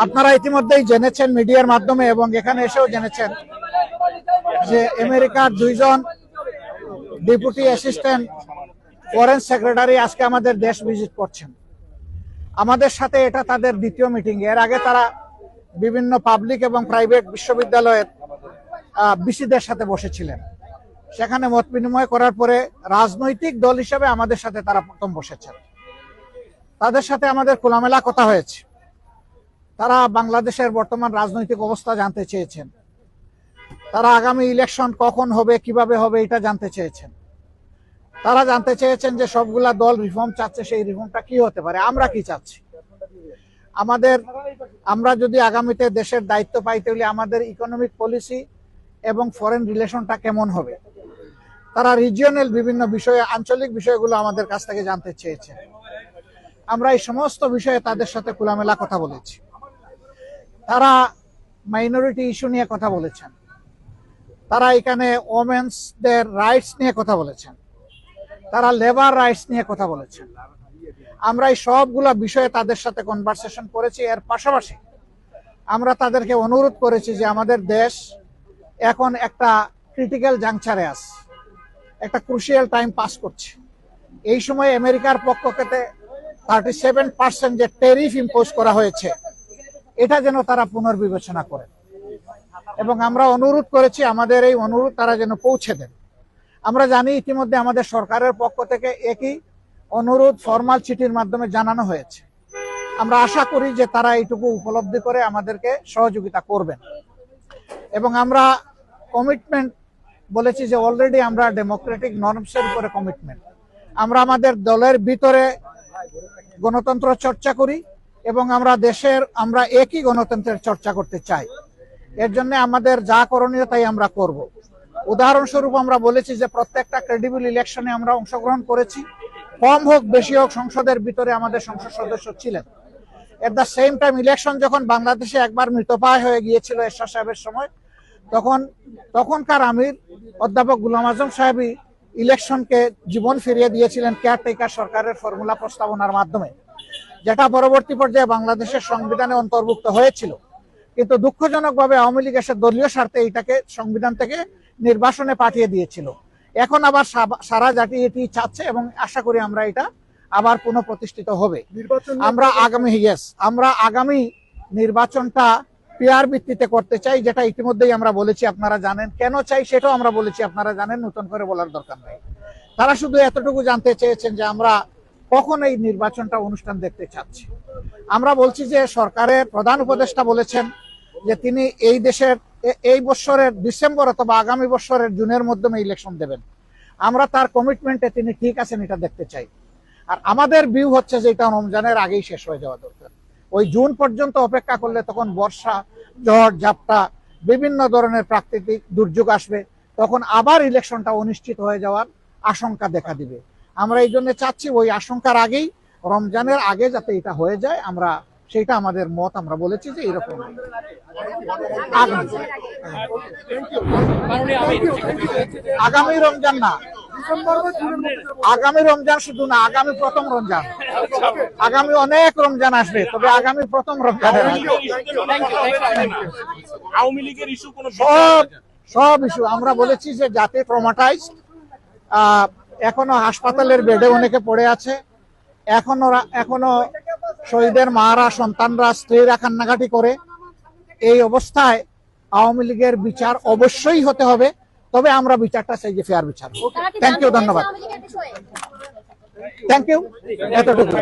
আপনারা ইতিমধ্যেই জেনেছেন মিডিয়ার মাধ্যমে এবং এখানে এসেও জেনেছেন যে আমেরিকার দুইজন ডেপুটি অ্যাসিস্ট্যান্ট ফরেন সেক্রেটারি আজকে আমাদের দেশ ভিজিট করছেন। আমাদের সাথে এটা তাদের দ্বিতীয় মিটিং। এর আগে তারা বিভিন্ন পাবলিক এবং প্রাইভেট বিশ্ববিদ্যালয়ের ভিসিদের সাথে বসেছিলেন। সেখানে মত বিনিময় করার পরে রাজনৈতিক দল হিসেবে আমাদের সাথে তারা প্রথম বসেছেন। তাদের সাথে আমাদের খোলামেলা কথা হয়েছে। তারা বাংলাদেশের বর্তমান রাজনৈতিক অবস্থা জানতে চেয়েছেন। তারা আগামী ইলেকশন কখন হবে, কিভাবে হবে এটা জানতে চেয়েছেন। তারা জানতে চেয়েছেন যে সবগুলা দল রিফর্ম চাচ্ছে, সেই রিফর্মটা কি হতে পারে, আমরা কি চাচ্ছি, আমরা যদি আগামীতে দেশের দায়িত্ব পাই তাহলে আমাদের ইকোনমিক পলিসি এবং ফরেন রিলেশনটা কেমন হবে। তারা রিজিওনাল বিভিন্ন বিষয়ে, আঞ্চলিক বিষয়গুলো আমাদের কাছ থেকে জানতে চেয়েছেন। আমরা এই সমস্ত বিষয়ে তাদের সাথে খোলামেলা কথা বলেছি। তারা মাইনরিটি ইস্যু নিয়ে কথা বলেছেন। তারা এখানে ওমেন্সদের রাইটস নিয়ে কথা বলেছেন। তারা লেবার রাইটস নিয়ে কথা বলেছেন। আমরা এই সবগুলা বিষয়ে তাদের সাথে কনভারসেশন করেছি। এর পাশাপাশি আমরা তাদেরকে অনুরোধ করেছি যে আমাদের দেশ এখন একটা ক্রিটিক্যাল জাংচারে আছে, একটা ক্রুশিয়াল টাইম পাস করছে। এই সময় আমেরিকার পক্ষ থেকে 37% যে ট্যারিফ ইম্পোজ করা হয়েছে এটা যেন তারা পুনর্বিবেচনা করেন এবং আমরা অনুরোধ করেছি আমাদের এই অনুরোধ তারা যেন পৌঁছে দেন। আমরা জানি ইতিমধ্যে আমাদের সরকারের পক্ষ থেকে একই অনুরোধ ফরমাল চিঠির মাধ্যমে জানানো হয়েছে। আমরা আশা করি যে তারা এইটুকু উপলব্ধি করে আমাদেরকে সহযোগিতা করবেন এবং আমরা কমিটমেন্ট বলেছি যে অলরেডি আমরা ডেমোক্রেটিক নর্মসের উপরে কমিটমেন্ট। আমরা আমাদের দলের ভিতরে গণতন্ত্র চর্চা করি এবং আমরা একই গণতন্ত্রের চর্চা করতে চাই। এর জন্য আমাদের যা করণীয় তাই আমরা করব। উদাহরণস্বরূপ আমরা বলেছি যে প্রত্যেকটা ক্রেডিবল ইলেকশনে আমরা অংশগ্রহণ করেছি, কম হোক বেশি হোক সংসদের ভিতরে আমাদের সংসদ সদস্য ছিলেন। At the same time election যখন বাংলাদেশে একবার মৃতপ্রায় হয়ে গিয়েছিল এরশাদ সাহেবের সময়, তখনকার আমির অধ্যাপক গুলাম আজম সাহেবই ইলেকশনকে জীবন ফিরিয়ে দিয়েছিলেন কেয়ারটেকার সরকারের ফর্মুলা প্রস্তাবনার মাধ্যমে, যেটা পরবর্তী পর্যায়ে বাংলাদেশের সংবিধানে অন্তর্ভুক্ত হয়েছিল। কিন্তু দুঃখজনকভাবে আওয়ামী লীগ এসে দলীয় স্বার্থে এটাকে সংবিধান থেকে নির্বাসনে পাঠিয়ে দিয়েছিল। এখন আবার সারা জাতি এটি চাচ্ছে এবং আশা করি আমরা এটা আবার পুনঃপ্রতিষ্ঠিত হবে। আমরা আগামী নির্বাচনটা পিয়ার ভিত্তিতে করতে চাই, যেটা ইতিমধ্যেই আমরা বলেছি, আপনারা জানেন। কেন চাই সেটাও আমরা বলেছি, আপনারা জানেন, নতুন করে বলার দরকার নেই। তারা শুধু এতটুকু জানতে চেয়েছেন যে আমরা কখন এই নির্বাচনটা অনুষ্ঠান দেখতে চাচ্ছি। আমরা বলছি যে সরকারের প্রধান উপদেষ্টা বলেছেন যে তিনি এই বছরের ডিসেম্বর অথবা আগামী বছরের জুনের মাধ্যমে ইলেকশন দেবেন। আমরা তার কমিটমেন্টে তিনি ঠিক আছেন এটা দেখতে চাই। আর আমাদের ভিউ হচ্ছে যে এটা রমজানের আগেই শেষ হয়ে যাওয়া দরকার। ওই জুন পর্যন্ত অপেক্ষা করলে তখন বর্ষা, ঝড় ঝাপটা, বিভিন্ন ধরনের প্রাকৃতিক দুর্যোগ আসবে, তখন আবার ইলেকশনটা অনিশ্চিত হয়ে যাওয়ার আশঙ্কা দেখা দিবে। আমরা এই জন্য চাচ্ছি ওই আশঙ্কার আগেই, রমজানের আগে যাতে এটা হয়ে যায়, আমরা সেটা আমাদের মত। আমরা বলেছি যে এরকম আগামী রমজান না, আগামী রমজান শুধু না, আগামী প্রথম রমজান। আগামী অনেক রমজান আসবে, তবে আগামী প্রথম রমজান সব ইস্যু আমরা বলেছি যে যাতে ট্রমাটাইজড, এখনো হাসপাতালের বেডে অনেকে পড়ে আছে, এখনো শহীদের মারা, সন্তানরা, স্ত্রীরা কান্নাকাটি করে। এই অবস্থায় আওয়ামী লীগের বিচার অবশ্যই হতে হবে, তবে আমরা বিচারটা চাই যে ফেয়ার বিচার। থ্যাংক ইউ, ধন্যবাদ, থ্যাংক ইউ, এতটুকু।